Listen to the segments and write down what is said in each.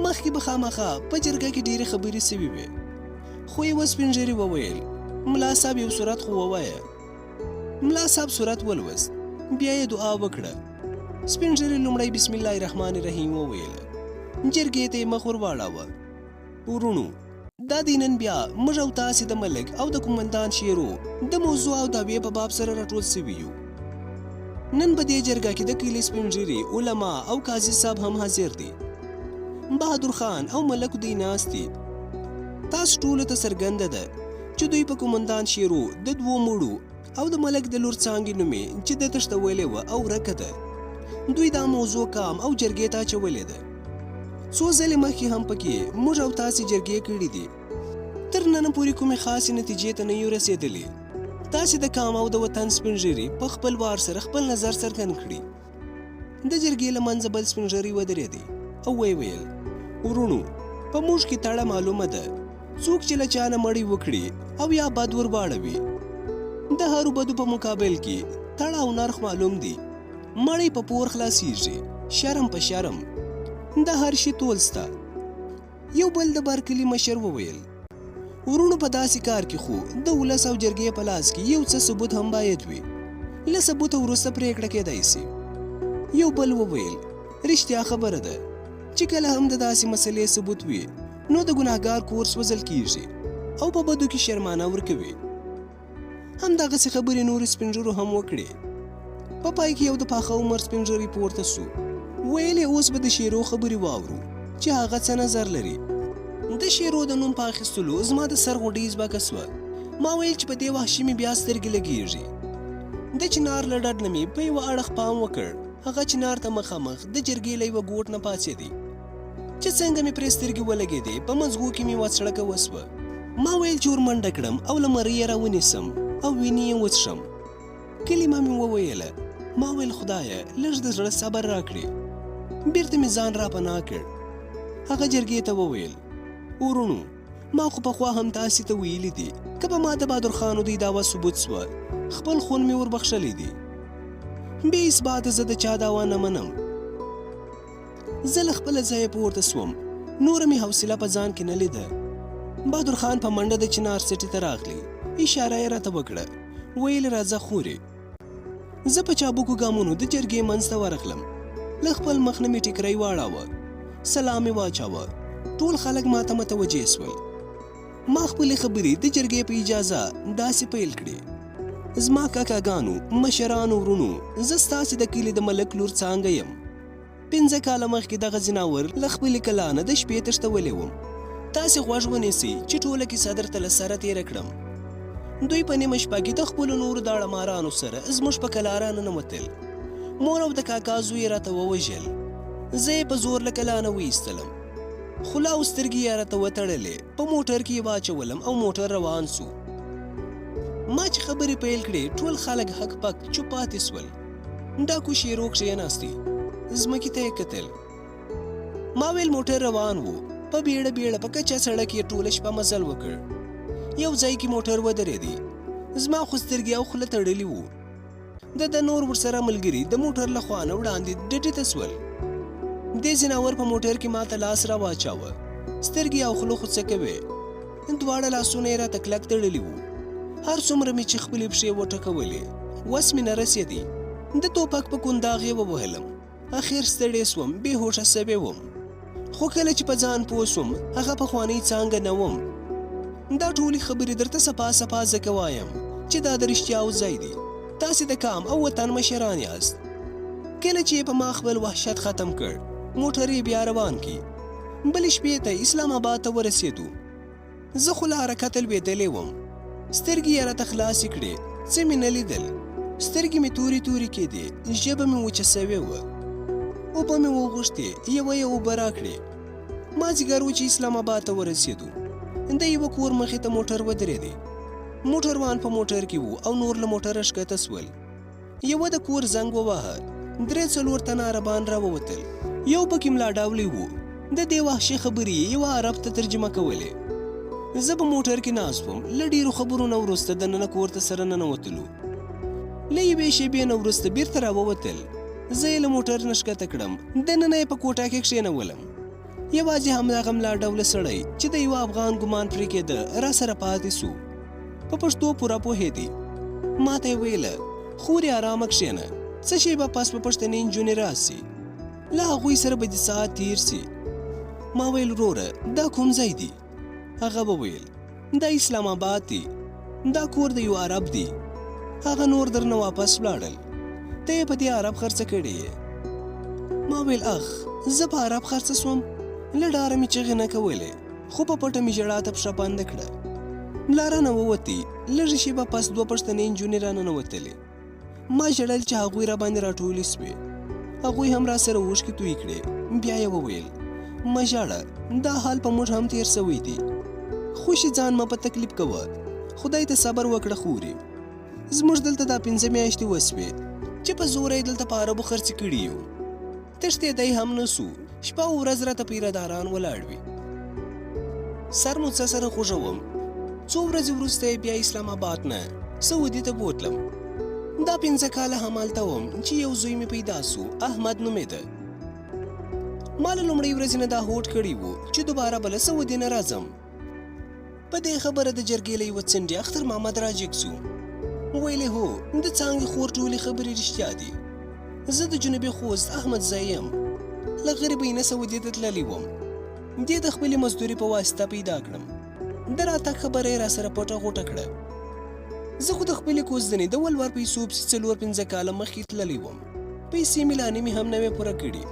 مخکې به خامخا په جرګه کې ډېرې خبرې سوي وې، خو یوه سپین ږیري وویل ملا صاحب یو صورت خو ووایه. ملا صاحب صورت ولوست، بیا یې دعا وکړه. سپین ږیري لومړی بسم الله الرحمن الرحیم وویله، جرګې ته یې مخ ور واړاوه. ورونو، دا دی نن بیا موږ او تاسې د ملک او د قومندان شیرو د موضوع او دعوې په باب سره راټول سوي یو. نن په دې جرګه کې د کلي سپین ږیري، علما او قاضي صاحب هم حاضر دي. بهادر خان او ملک دوی ناست دي. تاسو ټولو ته څرګنده ده چې دوی په قومندان شیرو د دوو مړو او د ملک د لور څانګي نومې چې ده تښتولې وه او ورکه ده، دوی دا موضوع کام او جرګې ته اچولې ده. څو ځلې مخکې هم پکې موږ او تاسې جرګې کړي دي، تر ننه پورې کومې خاصې نتیجې ته نه یو رسېدلې. تاسې د کام او د وطن سپین ږیري په خپل وار سره خپل نظر څرګند کړي. د جرګې له منځه بل سپین ږیري ودرېدی او ویې ویل، ورونو، په موږ کې تړه معلومه ده، څوک چې له چا نه مړی وکړي او یا بد ور واړوي، د هرو بدو په مقابل کې تړه او نرخ معلوم دي. مړی په پور خلاصیږي، شرم په شرم، د هر شي تول سته. یو بل د برکلي مشر وویل، ورونو، په داسې کار کې خو د ولس او جرګې په لاس کې یو څه ثبوت هم باید وي، له ثبوته وروسته پرېکړه کېدای شي. یو بل وویل، رښتیا خبره ده چې کله هم د داسې مسلې ثبوت وي نو د ګناهګار کور سوځل کېږي او په بدو کې شرمانه ورکوي. همدغسې خبرې نورو سپین ږیرو هم وکړې. په پای کې یو د پاخه عمر سپین ږیری پورته سو، ویل یې اوس به د شیرو خبرې واورو چې هغه څه نظر لري. د شیرو د نوم په اخیستلو زما د سر غوډۍ ځمکه سوه. ما ویل چې په دې وحشي مې بیا سترګې لګېږي. د چنار له ډډ نه مې په یوه اړخ پام وکړ، هغه چنار ته مخامخ د جرګې له یوه ګوټ نه پاڅېدی چې څنګه مې پرې سترګې ولګېدې، په مزغو کې مې وڅړکه وسوه. ما ویل چې ورمنډه کړم او له مرۍ یې راونیسم او وینې یې وڅښم. کلمه مې وویله. ما ویل خدایه لږ د زړه صبر راکړې. بیرته مې ځان را پناه کړ. هغه جرګې ته وویل، ورونو، ما خو پخوا هم تاسې ته ویلي دي که په ما د بهادر خانو دوی دعوه ثبوت سوه خپل خون مې وربخښلی دي. بې اثباته زه د چا دعوه نه منم. زه له خپله ځایه پورته سوم، نوره مې حوصله په ځان کې نه لیده. بهادر خان په منډه د چنار سټې ته راغلی، اشاره یې راته وکړه، ویل راځه خورې. زه په چابکو ګامونو د جرګې منځ ته ورغلم. له خپل مخ نه مې ټیکری واړاوه، سلام مې واچاوه. ټول خلک ماته متوجه سول. ما خپلې خبرې د جرګې په اجازه داسې پیل کړې، زما کاکاګانو، مشرانو، ورونو، زه ستاسې د کلي د ملک لور څانګه یم. 5 کاله مخکې دغه ځناور له خپلې کلا نه د شپې تښتولی وم. تاسې غوږ ونیسئ چې ټوله کیسه درته له سره تېره کړم. دوی په نیمه شپه کې د خپلو نورو داړه مارانو سره زموږ په کلا راننوتل. مور او د کاکا زوی یې راته ووژل. زه یې په زور له کلا نه وایستلم. خوله او سترګې یې راته وتړلې. په موټر کې یې واچولم او موټر روان سو. ما چې خبرې پیل کړې ټول خلک هک پک چوپ پاتې سول. ډاکو شیرو کښېناستی، ځمکې ته یې کتل. ما ویل موټر روان و، په بیړه بیړه په کچه سړک یې ټوله شپه مزل وکړ. یو ځای کې موټر ودرېدی. زما خو سترګې او خوله تړلي وو. د نور ورسره ملګري د موټر له خوا نه وړاندې ډډې ته سول. دې ځناور په موټر کې ماته لاس را واچاوه. سترګې او خوله خو څه کوې؟ دواړه لاسونه یې راته کلک تړلي وو. هر څومره مې چې خپلې پښې وټکولې وس مې نه رسېدی. د ټوپک په کنداغ یې ووهلم. اخر ستړی سوم، بې هوښه سوی وم. خو کله چې په ځان پوه سوم هغه پخوانۍ څانګه نه وم. دا ټولې خبرې درته سپا سپا ځکه وایم چې دا د رښتیاو ځای دی. تاسې د کام او وطن مشران یاست. کله چې په ما خپل وحشت ختم کړ موټر یې بیا روان کی. بلې شپې ته اسلام آباد ته ورسېدو. زه خو له حرکته لوېدلی وم. سترګې یې راته خلاصې کړې، څه مې نه لیدل. سترګې مې تورې تورې کېدې، ژبه مې وچه سوې وه. اوبه مې وغوښتې، یوه یې اوبه راکړې. مازدیګر و چې اسلام آباد ته ورسېدو. د یوه کور مخې ته موټر ودرېدی. موټروان په موټر کې وو او نور له موټره ښکته سول. یوه د کور زنګ وواهه. 3-4 تنه عربان راووتل. یو پکې ملا ډاولی وو. د دې وحشي خبرې یوه عرب ته ترجمه کولې. زه په موټر کې ناست وم. له ډېرو خبرو نه وروسته دننه کور ته سره ننوتلو. له یوې شېبې نه وروسته بیرته راووتل. زه یې له موټر نه ښکته کړم. دننه یې په کوټه کې کښېنولم. یوازې همدغه ملا ډوله سړی چې د یوه افغان ګمان پرې کېده راسره پاتې سو. په پښتو پوره پوهېدی. ما ته یې ویله خورې ارامه کښېنه، څه شېبه پس به پښتنې نجونې راسي، له هغوی سره به دې ساعت تېر سي. ما ویل وروره دا کوم ځای دی؟ هغه به ویل دا اسلام آباد دی، دا کور د یو عرب دی، هغه نور درنه واپس ولاړل، ته یې په دې عرب خرڅه کړې یې. ما ویل اخ زه په عرب خرڅه سوم؟ له ډاره مې چغې نه کولې، خو په پټه مې ژړا ته پښه بنده کړه. ملا رانه ووتې، لږه شېبه پس دوه پښتنې نجونې راننوتلې. ما ژړل چې هغوی راباندې راټولې سوې، هغوی هم راسره اوښکې توی کړې. بیا یې وویل مه ژاړه، دا حال په موږ هم تېر سوی دی، خوشي ځان مه په تکلیف کوه، خدای ته صبر وکړه خورې. زموږ دلته دا 5 میاشتې وسوې چې په زوره یې دلته په عربو خرڅې کړي یو، تښتېدی هم نه سو، شپه او ورځ راته پیرداران ولاړ وي. سر مو څه سره خوږوم. څو ورځې وروسته بیا اسلام آباد نه سعودي ته بوتلم. دا 5 کاله همالته وم چې یو زوی مې پیدا سو، احمد نومېده. ما له لومړۍ ورځې نه دا هوډ کړی و چې دوباره بله سعودي نه راځم. په دې خبره د جرګې له یوه څنډې اختر محمد راجګ سو. ویلې هو د څانګې خور ټولې خبرې رښتیا دي، زه د جنوبي خوست احمد زی یم، له غریبۍ نه سعودي ته تللی وم، دې د خپلې مزدورۍ په واسطه پیدا کړم. د راتګ خبره یې راسره پټه غوټه کړه. زه خو د خپلې کوزدنې د ولور پیسو پسې 4-5 کاله مخکې تللی وم، پیسې مې لا نیمې هم نه وې پوره کړي.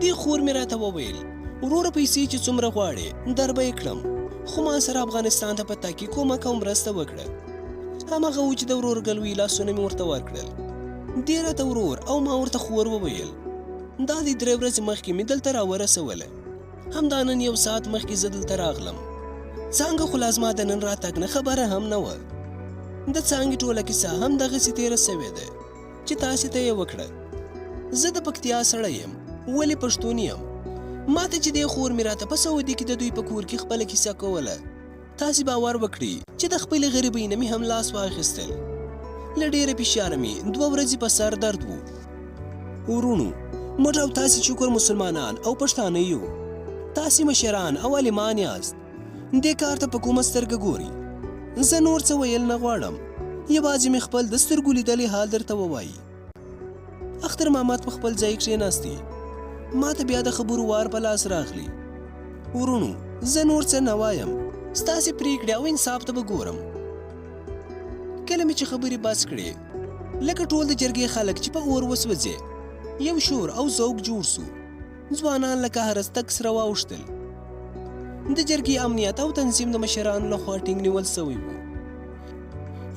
دې خور مې راته وویل وروره پیسې چې څومره غواړې در به یې کړم، خو ما سره افغانستان ته په تګ کې کومک او مرسته وکړه. هماغه و چې د ورورګلوي لاسونه مې ورته ورکړل. دې راته ورور او ما ورته خور وویل دا دې 3 ورځې مخکې مې دلته راورسوله، همدا نن 1 ساعت مخکې زه دلته راغلم. څانګه خو لا زما د نن راتګ نه خبره هم نه وه. د څانګې ټوله کیسه هم دغسې تېره سوې ده چې تاسې ته یې وکړه. زه د پکتیا سړی یم، ولې پښتون یم. ما ته چې دې خور مې راته په سعودي کې د دوی په کور کې خپله کیسه کوله، تاسې باور وکړئ چې د خپلې غریبۍ نه مې هم لاس واخیستل. له ډېره فشاره مې 2 ورځې په سر درد و. ورونو موږ او تاسې شکر مسلمانان او پښتانه یو، تاسې مشران او عالمان یاست، دې کار ته په کومه سترګه ګوري. زه نور څه ویل نه غواړم، یوازې مې خپل د سترګو لیدلی حال درته ووایي. اختر محمد په خپل ځای کښېناستی، ما ته بیا د خبرو وار په لاس راغلی. ورونو زه نور څه نه وایم، ستاسې پرېکړې او انصاف ته به ګورم. کله مې چې خبرې بس کړې، لکه ټول د جرګې خلک چې په اور وسوځې، یو شور او ذوق جوړ سو. ځوانان لکه هرستک سره واوښتل. د جرګې امنیت او تنظیم د مشرانو لخوا ټینګ نیول سوی و.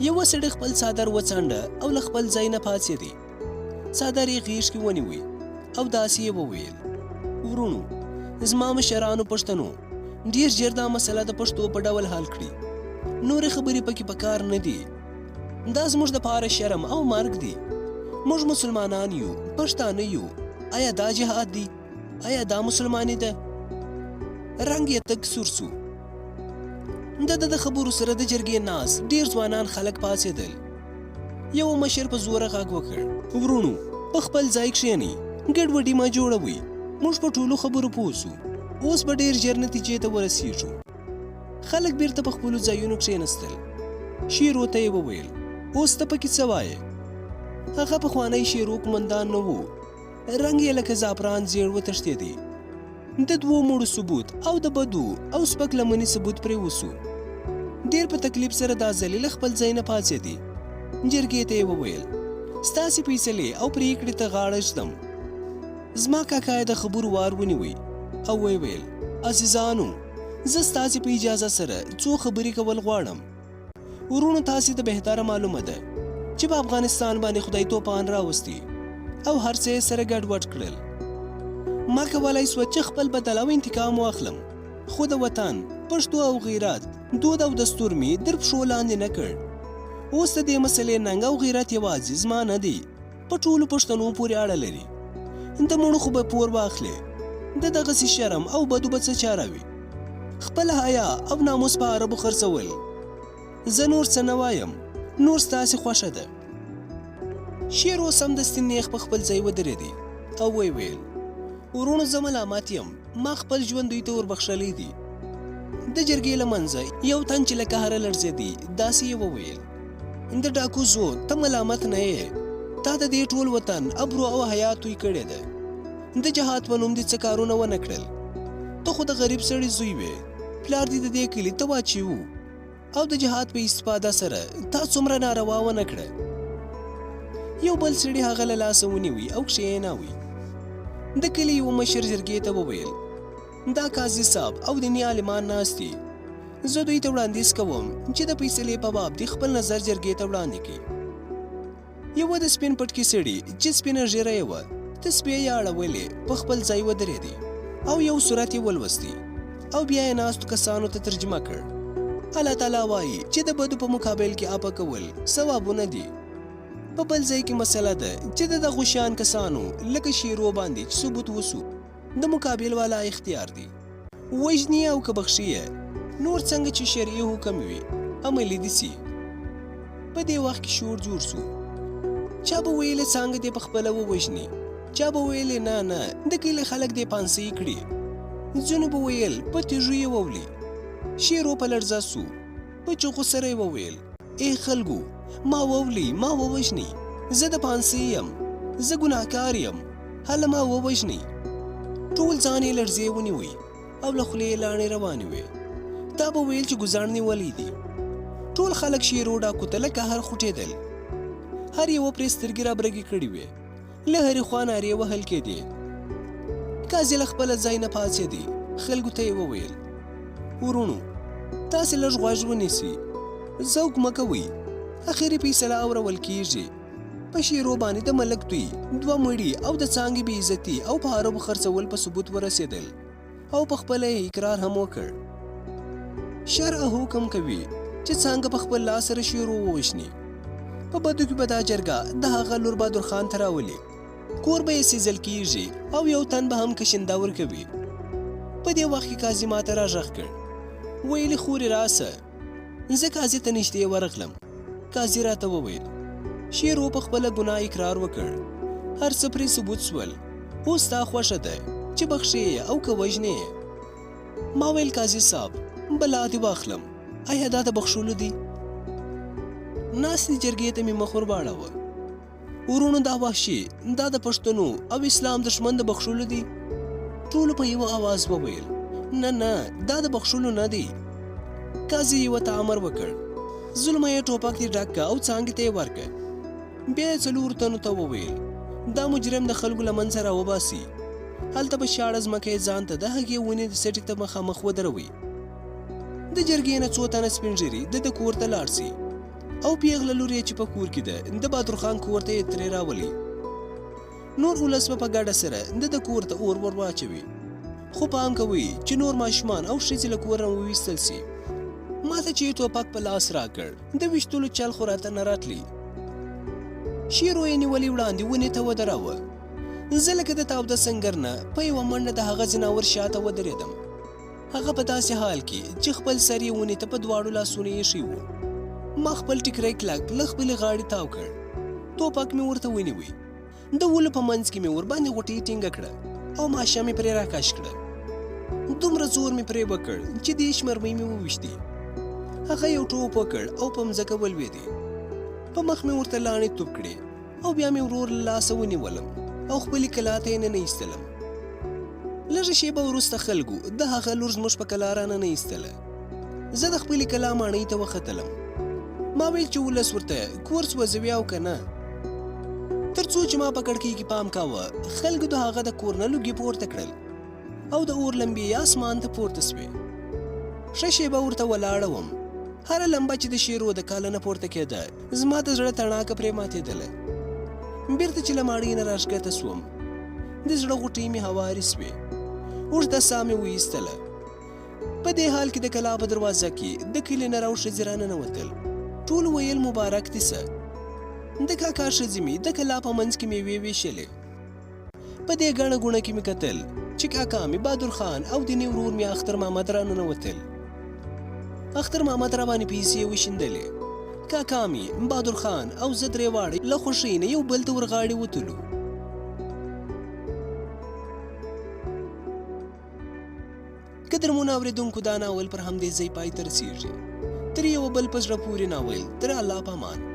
یوه سړي خپل څادر وڅانډه او له خپل ځای نه پاڅېدی. څادر یې غېږ کې ونیوی او داسې یې وویل ورونو زما مشرانو پښتنو ډېر ژر دا مسله د پښتو په ډول حل کړي، نورې خبرې پکې پکار نه دي. دا زموږ دپاره شرم او مرګ دی. موږ مسلمانان یو، پښتانه یو. آیا دا جهاد دی؟ آیا دا مسلماني ده؟ رنګ یې تک سور سو. د خبرو سره د جرګې ناس ډېر ځوانان خلک پاڅېدل. یو مشر په زوره غږ وکړ ورونو په خپل ځای کښېنئ، ګډوډي مه جوړوئ، موږ په ټولو خبرو پوه سو، اوس به ډېر ژر نتیجې ته ورسېږو. خلک بیرته په خپلو ځایونو کښېنستل. شیرو ته یې وویل اوس ته پکې څه وایې؟ هغه پخوانی شیرو قمندان نه و، رنګ یې لکه زعفران زیړ وتښتېدی. د 2 مړو ثبوت او د بدو او سپک لمنې ثبوت پرې وسو. ډېر په تکلیف سره دا ذلیله خپل ځای نه پاڅېدی. جرګې ته یې وویل ستاسې فیصلې او پرېکړې ته غاړه ږدم. زما کاکا یې د خبرو وار ونیوی او ویې ویل عزیزانو زه ستاسې په اجازه سره څو خبرې کول غواړم. ورونو تاسې ته بهتره معلومه ده چې په افغانستان باندې خدای توپان راوستی او هر څه یې سره ګډوډ کړل. ما کولی سوه چې خپل بدل او انتقام واخلم، خو د وطن پښتو او غیرت دود او دستور مې در پښو لاندې نه کړ. اوس د دې مسلې ننګ او غیرت یوازې زما نه دی، په ټولو پښتنو پورې اړه لري. د مړو خو به پور واخلې، د دغسې شرم او بدو به څه چاره وي؟ خپل حیا او ناموس په عربو خرڅول. زه نور څه نه وایم، نور ستاسې خوښه ده. شیرو سمدستي نیغ په خپل ځای ودرېدی او ویې ویل ورونو زه ملامت یم، ما خپل ژوند دوی ته وربخښلی دی. د جرګې له منځه یو تن چې له قهره لړزېدی داسې یې وویل: د ډاکو زوی ته ملامت نه یې، تا د دې ټول وطن ابرو او حیا توی کړې ده. د جهاد په نوم دې څه کارونه ونه کړل. ته خو د غریب سړي زوی وې، پلار دې د دې کلي ته واچي و او د جهاد په استفاده سره تا څومره ناروا ونه کړه. یو بل سړي هغه له لاسه ونیوي او کښېناوي. د کلي یو مشر جرګې ته وویل: دا قاضي صاحب او دیني عالمان ناست دي، زه دوی ته وړاندیز کوم چې د فیصلې په باب دې خپل نظر جرګې ته وړاندې کړي. یوه د سپین پټکي سړي چې سپینه ږیره یې وه، تسبیح یې اړولې، په خپل ځای ودرېدی او یو سورت یې ولوستی او بیا یې ناستو کسانو ته ترجمه کړ. الله تعالی وایي چې د بدو په مقابل کې اپه کول ثوابونه دي. په بل ځای کې مسله ده چې د دغو شیان کسانو لکه شیرو باندې چې ثبوت وسو د مقابل والا اختیار دی، وژني او که بخښي نور څنګه چې شرعي حکم وي عملي دي سي. په دې وخت کې شور جوړ سو. چا به ویلې څنګه دې په خپله ووژني، چا به ویلې نه د کلي خلک دې پانسۍ کړي، ځینو به ویل په تیږو یې وولي. شیرو په لړزه سو، په چغو سره یې وویل: ای خلکو، ما وولي، ما ووژني، زه د پانسۍ یم، زه ګناهکار یم، هله ما ووژني. ټول ځان یې لړزې ونیوی او له خولې یې لاڼې روانې وې. تا به ویل چې ګوزاڼ نیولی دي. ټول خلک شیرو ډاکو ته له قهر خوټېدل، هر یوه پرې سترګې رابرګې کړې وې، له هرې خوا نارې وهل کېدې. قاضي له خپله ځای نه پاڅېدی، خلکو ته یې وویل: ورونو، تاسې لږ غوږ ونیسئ، ذوق مه کوئ، اخري فیصله اورول کېږي. په شیرو باندې د ملک دوی، 2 مړي او د څانګې بې عزتي او په عربو خرڅول په ثبوت ورسېدل او په خپله یې اقرار هم وکړ. شرع حکم کوي چې څانګه په خپل لاس سره شیرو ووژني. په بدو کې به دا جرګه د هغه لور بهادر خان ته راولي، کور به یې سیزل کېږي او یو تن به هم کشنده ورکوي. په دې وخت کې قاضي ما ته راغږ کړ، ویلې خورې راسه. زه قاضي ته نږدې ورغلم. قاضي راته وویل: شیرو په خپله ګناه اقرار وکړ، هر څه پرې ثبوت سول، اوس ستا خوښه ده چې بخښې او که وژنې. ما ویل: قاضي صاحب، بلا دې واخلم، آیا دا د بخښلو دي؟ ناستې جرګې ته مې مخ ور واړاوه. ورونو، دا وحشي، دا د پښتنو او اسلام دښمن د بخښلو دي؟ ټولو په یوه آواز وویل: نه، دا د بخښلو نه دی. قاضي یوه ته امر وکړ: ظلمه یې ټوپک دې ډک کړه او څانګې ته یې ورکړه. بیا یې 4 تنو ته وویل: دا مجرم د خلکو له منځه راوباسي، هلته په شاړه ځمکه یې ځان ته د هغې ونې د سټې ته مخامخ ودروي. د جرګې نه 2 تنه سپین ږیري د کور ته لاړ سي او پیغله لور یې چې په کور کې ده د بهادر خان کور ته یې ترې راولي. نور ولس به په ګډه سره د کور ته اور ور واچوي، خو پام کوئ چې نور ماشومان او ښځې له کوره وویستل سي. ما ته چې ټوپک په لاس راکړ، د ویشتلو چل خو راته نه راتلی. شیرو یې نیولې وړاندې ونې ته ودراوه. زه لکه د تاوده سنګر نه په یوه منډه د هغه ځناور شاته ودرېدم. هغه په داسې حال کې چې خپل سر یې ونې ته په 2 لاسونو ایښی و. ما خپل ټیکری کلک له خپلې غاړې تاو کړ، ټوپک مې ورته ونیوی، د ولو په منځ کې مې ورباندې غوټۍ ټینګه کړه او ماشه مې پرې راکش کړه. دومره زور مې پرې وکړ چې 10 مرمۍ مې وویشتې. هغه یو ټوپ وکړ او په مځکه ولوېدې. په مخ مې ورته لاڼې توپ کړې او بیا مې ورور له لاسه ونیولم او خپلې کلا ته یې ننه. لږه شېبه وروسته خلکو د هغه لور زموږ په کلا راننه ایستله. زه د خپلې کلا ماڼۍ ته وختلم. ما ویل چې ولس ورته کور سوځوي او که نه. تر څو چې ما په کړکۍ کې پام کاوه، خلکو د هغه د کور نه لوګي پورته کړل او د اور لمبې اسمان ته پورته سوې. ښه شېبه ورته ولاړه وم. هره لمبه چې د شیرو د کاله نه پورته کېده، زما د زړه تڼاکه پرې ماتېدله. بیرته چې له ماڼۍ نه راښکته سوم، د زړه غوټۍ مې هوارې سوې، اوږده ساه مې وایستله. په دې حال کې د کلا په دروازه کې د کلي نر او ښځې راننوتل. ټولو ویل مبارک دې سه. د کاکا ښځې مې د کلا په منځ کې میوې ویشلې. په دې ګڼه ګوڼه کې مې کتل چې کاکا مې بهادر خان او دیني ورور مې اختر محمد راننوتل. اختر محمد را باندې پیسې وشیندلې. کاکا مې بهادر خان او زه درې واړه له خوښۍ نه یو بل ته ورغاړې وتلو. قدرمنو اورېدونکو دا ناول پر همدې ځای پای ته رسېږي. تر یو بل په زړه پورې ناول، تر الله په امان.